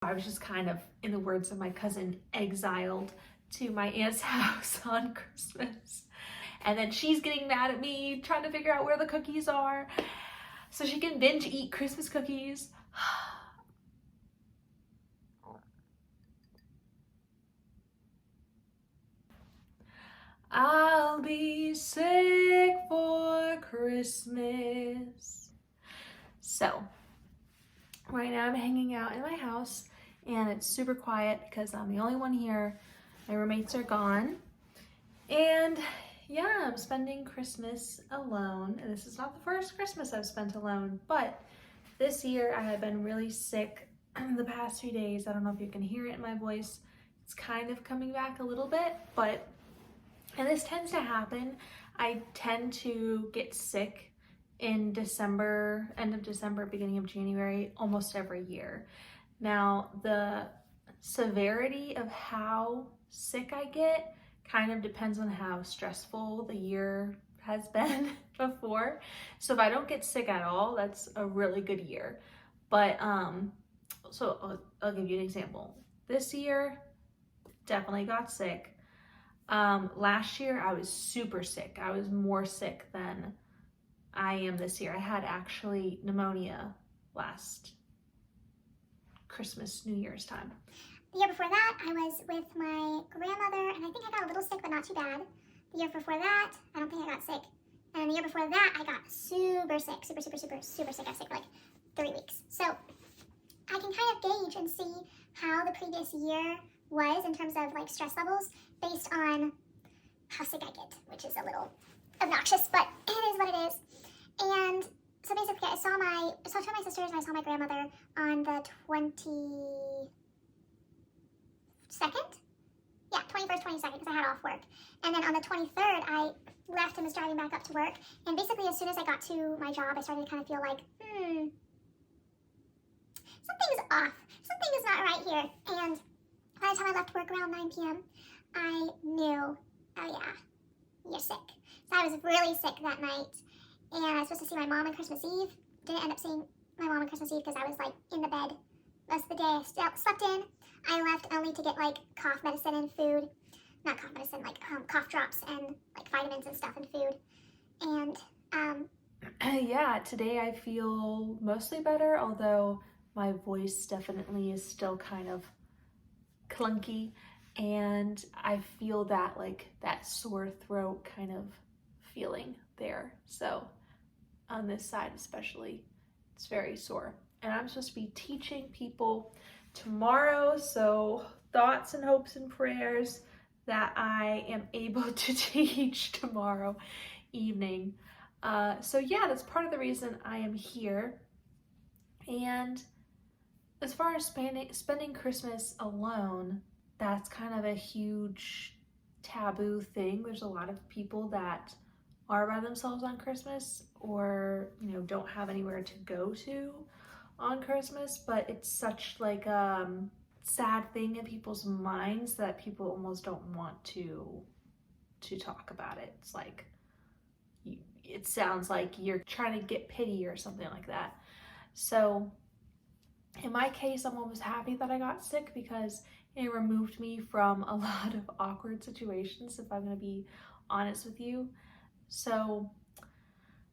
I was just kind of, in the words of my cousin, exiled to my aunt's house on Christmas. And then she's getting mad at me, trying to figure out where the cookies are so she can binge eat Christmas cookies. I'll be sick for Christmas. So, right now I'm hanging out in my house and it's super quiet because I'm the only one here. My roommates are gone. And yeah, I'm spending Christmas alone. And this is not the first Christmas I've spent alone, but this year I have been really sick the past few days. I don't know if you can hear it in my voice. It's kind of coming back a little bit, and this tends to happen. I tend to get sick in December, end of December, beginning of January, almost every year. Now, the severity of how sick I get kind of depends on how stressful the year has been before. So if I don't get sick at all, that's a really good year. But so I'll give you an example. This year, definitely got sick. Last year I was super sick. I was more sick than I am this year. I had actually pneumonia last Christmas, New Year's time. The year before that, I was with my grandmother, and I think I got a little sick, but not too bad. The year before that, I don't think I got sick. And the year before that, I got super sick, super sick. I was sick for like 3 weeks. So I can kind of gauge and see how the previous year was in terms of like stress levels based on how sick I get, which is a little obnoxious, but it is what it is. And so basically I saw my sisters and I saw my grandmother on the 22nd? Yeah, 21st, 22nd, because I had off work. And then on the 23rd, I left and was driving back up to work. And basically as soon as I got to my job, I started to kind of feel like, something's off. Something is not right here. And by the time I left work around 9 p.m., I knew, oh yeah, you're sick. So I was really sick that night. And I was supposed to see my mom on Christmas Eve. Didn't end up seeing my mom on Christmas Eve because I was like in the bed most of the day. I slept in. I left only to get like cough medicine and food. Not cough medicine, like cough drops and like vitamins and stuff and food. And yeah, today I feel mostly better, although my voice definitely is still kind of clunky, and I feel that like that sore throat kind of feeling there. So on this side especially, it's very sore. And I'm supposed to be teaching people tomorrow, so thoughts and hopes and prayers that I am able to teach tomorrow evening. So yeah, that's part of the reason I am here. And as far as spending Christmas alone, that's kind of a huge taboo thing. There's a lot of people that are by themselves on Christmas, or don't have anywhere to go to on Christmas, but it's such like a sad thing in people's minds that people almost don't want to talk about it. It's like, it sounds like you're trying to get pity or something like that. So in my case, I'm almost happy that I got sick because it removed me from a lot of awkward situations, if I'm going to be honest with you. So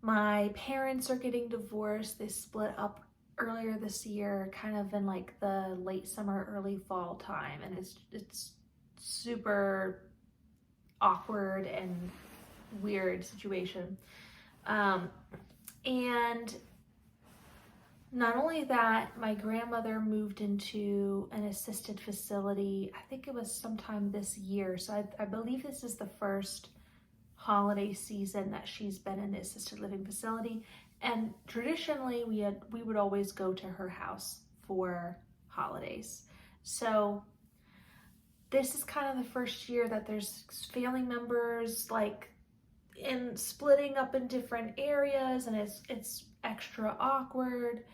my parents are getting divorced. They split up earlier this year, kind of in like the late summer, early fall time, and it's super awkward and weird situation. And not only that, my grandmother moved into an assisted facility, I think it was sometime this year. So I believe this is the first holiday season that she's been in the assisted living facility. And traditionally we would always go to her house for holidays. So this is kind of the first year that there's family members like in splitting up in different areas, and it's extra awkward,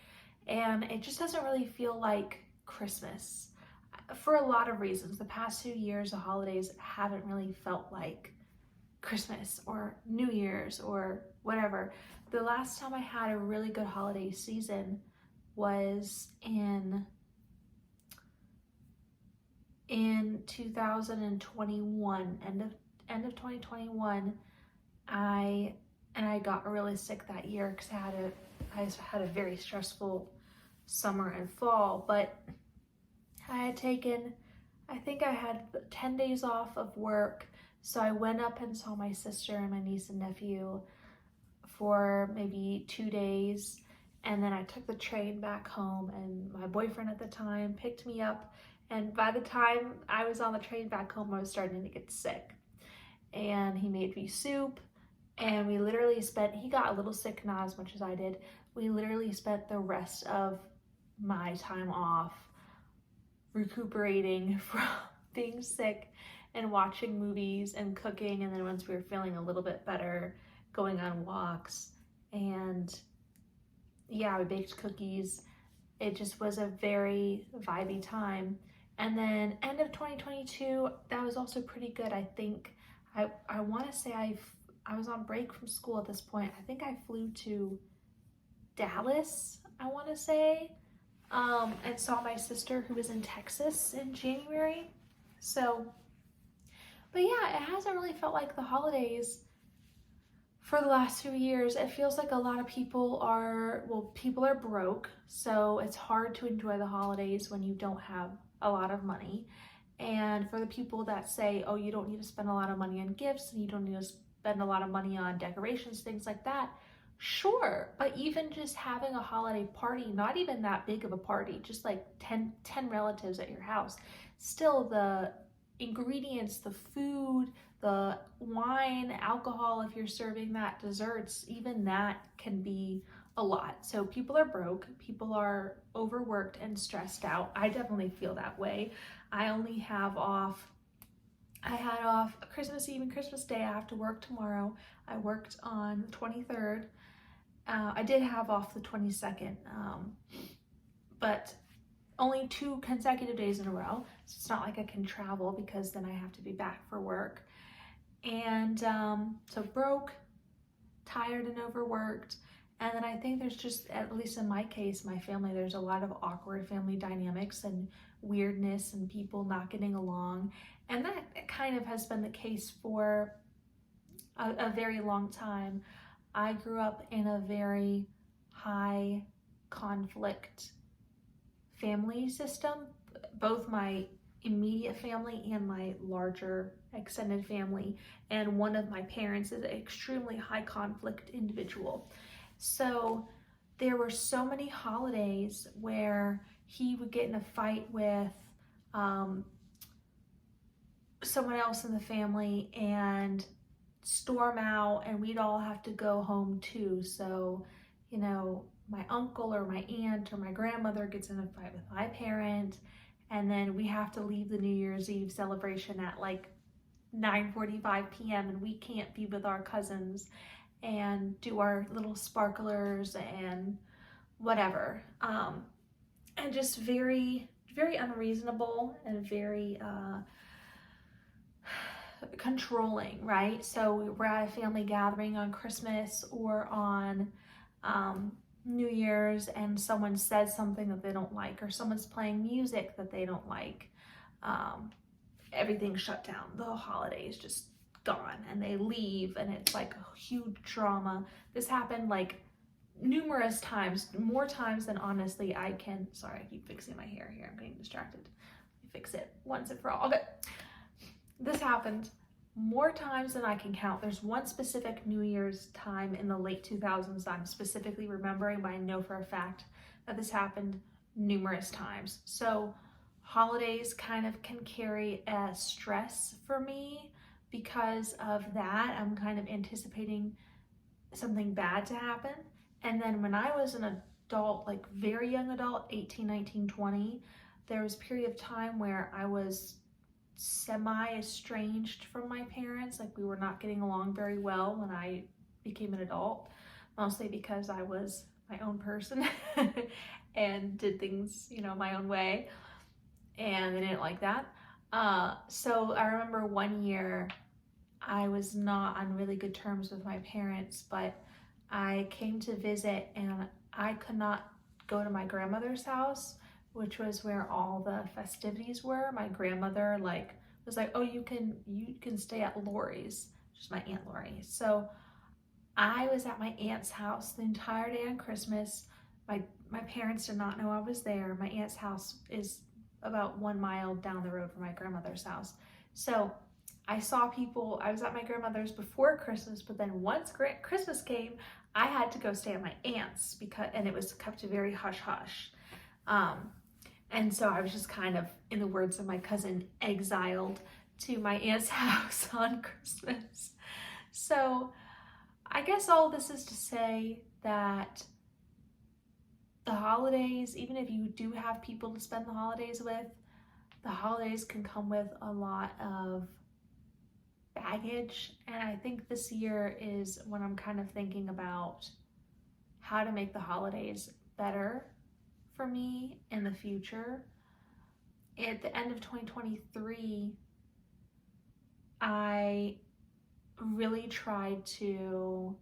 and it just doesn't really feel like Christmas for a lot of reasons. The past 2 years, the holidays haven't really felt like Christmas or New Year's or whatever. The last time I had a really good holiday season was in in 2021, end of 2021, I got really sick that year because I had a very stressful summer and fall, but I had taken, I think I had 10 days off of work. So I went up and saw my sister and my niece and nephew for maybe 2 days. And then I took the train back home, and my boyfriend at the time picked me up. And by the time I was on the train back home, I was starting to get sick. And he made me soup, and we literally spent, he got a little sick, not as much as I did. We literally spent the rest of my time off recuperating from being sick and watching movies and cooking. And then once we were feeling a little bit better, going on walks. And yeah, we baked cookies. It just was a very vibey time. And then end of 2022, that was also pretty good. I think I want to say I was on break from school at this point. I think I flew to Dallas, I want to say, and saw my sister who was in Texas in January. So, but yeah, it hasn't really felt like the holidays for the last few years. It feels like a lot of people are broke, so it's hard to enjoy the holidays when you don't have a lot of money. And for the people that say, oh, you don't need to spend a lot of money on gifts and you don't need to spend a lot of money on decorations, things like that, sure. But even just having a holiday party, not even that big of a party, just like 10 relatives at your house, still the ingredients, the food, the wine, alcohol, if you're serving that, desserts, even that can be a lot. So people are broke, people are overworked and stressed out. I definitely feel that way. I had off Christmas Eve and Christmas Day. I have to work tomorrow. I worked on the 23rd. I did have off the 22nd, but only 2 consecutive days in a row. So it's not like I can travel because then I have to be back for work. And so broke, tired and overworked. And then I think there's just, at least in my case, my family, there's a lot of awkward family dynamics and weirdness and people not getting along. And that kind of has been the case for a very long time. I grew up in a very high conflict family system. Both my immediate family and my larger extended family. And one of my parents is an extremely high conflict individual. So there were so many holidays where he would get in a fight with someone else in the family and storm out, and we'd all have to go home too. So, you know, my uncle or my aunt or my grandmother gets in a fight with my parent, and then we have to leave the New Year's Eve celebration at like 9:45 p.m. and we can't be with our cousins and do our little sparklers and whatever. And just very, very unreasonable and very controlling, right? So we're at a family gathering on Christmas or on New Year's, and someone says something that they don't like, or someone's playing music that they don't like. Everything's shut down. The holidays just gone, and they leave, and it's like a huge drama. This happened like numerous times, more times than honestly I can. Sorry, I keep fixing my hair here. I'm getting distracted. Let me fix it once and for all. Okay. This happened more times than I can count. There's one specific New Year's time in the late 2000s that I'm specifically remembering, but I know for a fact that this happened numerous times. So holidays kind of can carry a stress for me because of that. I'm kind of anticipating something bad to happen. And then when I was an adult, like very young adult, 18, 19, 20, there was a period of time where I was semi-estranged from my parents. Like we were not getting along very well when I became an adult, mostly because I was my own person and did things, you know, my own way, and they didn't like that. So I remember one year I was not on really good terms with my parents, but I came to visit and I could not go to my grandmother's house which was where all the festivities were. My grandmother was like, oh, you can stay at Lori's, which is my Aunt Lori. So I was at my aunt's house the entire day on Christmas. My parents did not know I was there. My aunt's house is about 1 mile down the road from my grandmother's house. So I saw people. I was at my grandmother's before Christmas, but then once Christmas came, I had to go stay at my aunt's and it was kept very hush hush. And so I was just kind of, in the words of my cousin, exiled to my aunt's house on Christmas. So I guess all this is to say that the holidays, even if you do have people to spend the holidays with, the holidays can come with a lot of baggage. And I think this year is when I'm kind of thinking about how to make the holidays better for me in the future. At the end of 2023, I really tried to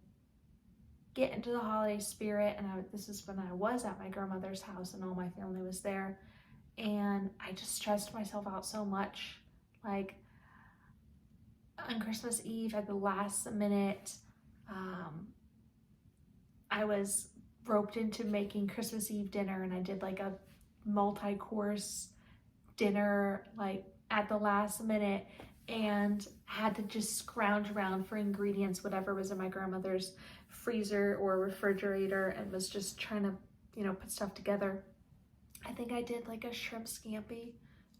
get into the holiday spirit, and this is when I was at my grandmother's house and all my family was there, and I just stressed myself out so much. Like on Christmas Eve at the last minute, I was roped into making Christmas Eve dinner, and I did like a multi-course dinner like at the last minute, and had to just scrounge around for ingredients, whatever was in my grandmother's freezer or refrigerator, and was just trying to, put stuff together. I think I did like a shrimp scampi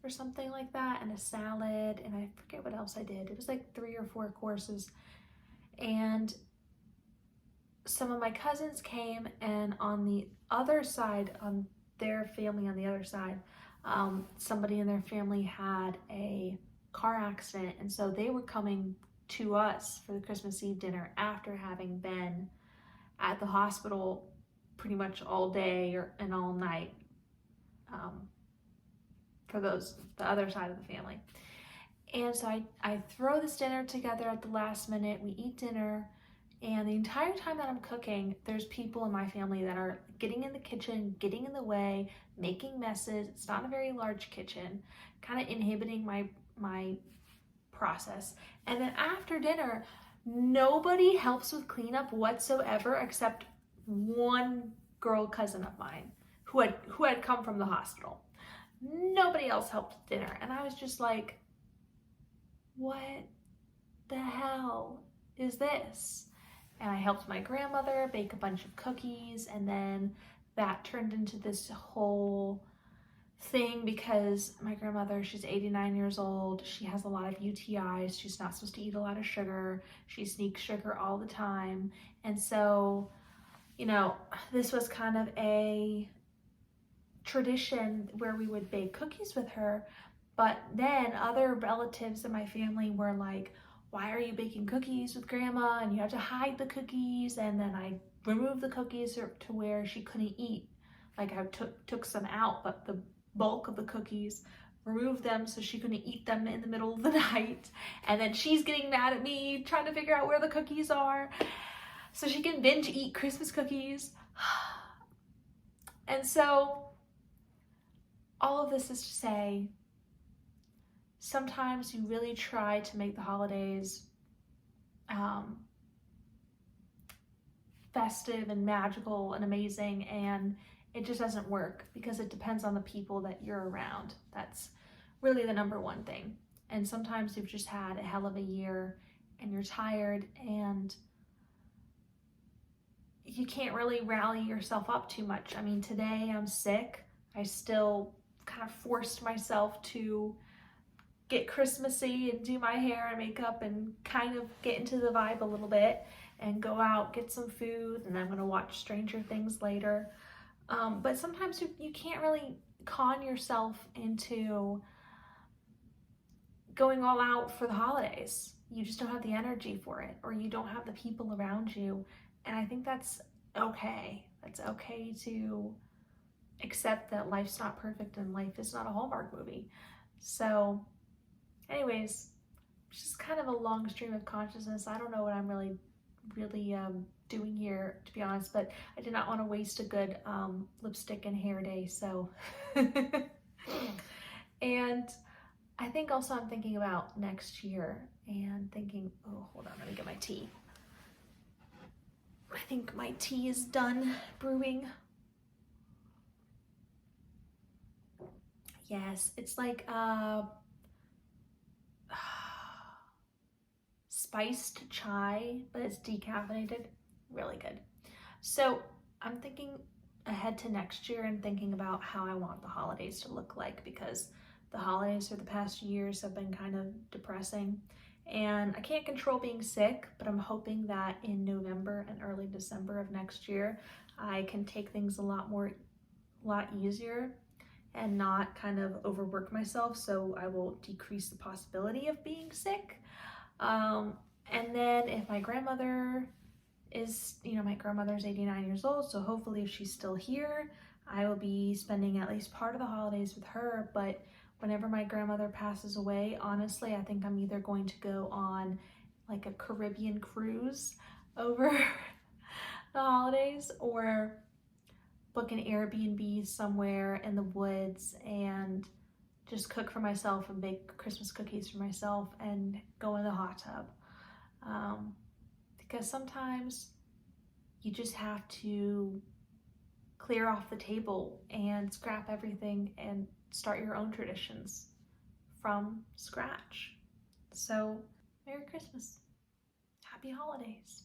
or something like that, and a salad, and I forget what else I did. It was like 3 or 4 courses. And some of my cousins came, and on the other side, on their family on the other side, somebody in their family had a car accident, and so they were coming to us for the Christmas Eve dinner after having been at the hospital pretty much all day and all night, for the other side of the family. And so I throw this dinner together at the last minute. We eat dinner, and the entire time that I'm cooking, there's people in my family that are getting in the kitchen, getting in the way, making messes. It's not a very large kitchen, kind of inhibiting my process. And then after dinner, nobody helps with cleanup whatsoever except one girl cousin of mine who had come from the hospital. Nobody else helped with dinner. And I was just like, what the hell is this? And I helped my grandmother bake a bunch of cookies, and then that turned into this whole thing because my grandmother, she's 89 years old. She has a lot of UTIs. She's not supposed to eat a lot of sugar. She sneaks sugar all the time. And so, this was kind of a tradition where we would bake cookies with her. But then other relatives in my family were like, why are you baking cookies with grandma? And you have to hide the cookies. And then I removed the cookies to where she couldn't eat. Like I took some out, but the bulk of the cookies, removed them so she couldn't eat them in the middle of the night. And then she's getting mad at me, trying to figure out where the cookies are so she can binge eat Christmas cookies. And so all of this is to say, sometimes you really try to make the holidays festive and magical and amazing, and it just doesn't work because it depends on the people that you're around. That's really the number one thing. And sometimes you've just had a hell of a year and you're tired and you can't really rally yourself up too much. I mean, today I'm sick. I still kind of forced myself to get Christmassy and do my hair and makeup and kind of get into the vibe a little bit and go out, get some food, and I'm going to watch Stranger Things later. But sometimes you can't really con yourself into going all out for the holidays. You just don't have the energy for it, or you don't have the people around you. And I think that's okay. That's okay to accept that life's not perfect and life is not a Hallmark movie. So anyways, just kind of a long stream of consciousness. I don't know what I'm really really doing here, to be honest, but I did not want to waste a good lipstick and hair day, so. And I think also I'm thinking about next year and thinking, oh, hold on, let me get my tea. I think my tea is done brewing. Yes, it's like spiced chai, but it's decaffeinated. Really good. So I'm thinking ahead to next year and thinking about how I want the holidays to look like, because the holidays for the past years have been kind of depressing. And I can't control being sick, but I'm hoping that in November and early December of next year, I can take things a lot easier and not kind of overwork myself, so I will decrease the possibility of being sick. And then if my grandmother is, my grandmother's 89 years old, so hopefully if she's still here, I will be spending at least part of the holidays with her. But whenever my grandmother passes away, honestly, I think I'm either going to go on like a Caribbean cruise over the holidays, or book an Airbnb somewhere in the woods and just cook for myself and bake Christmas cookies for myself and go in the hot tub. Because sometimes you just have to clear off the table and scrap everything and start your own traditions from scratch. So, Merry Christmas. Happy holidays.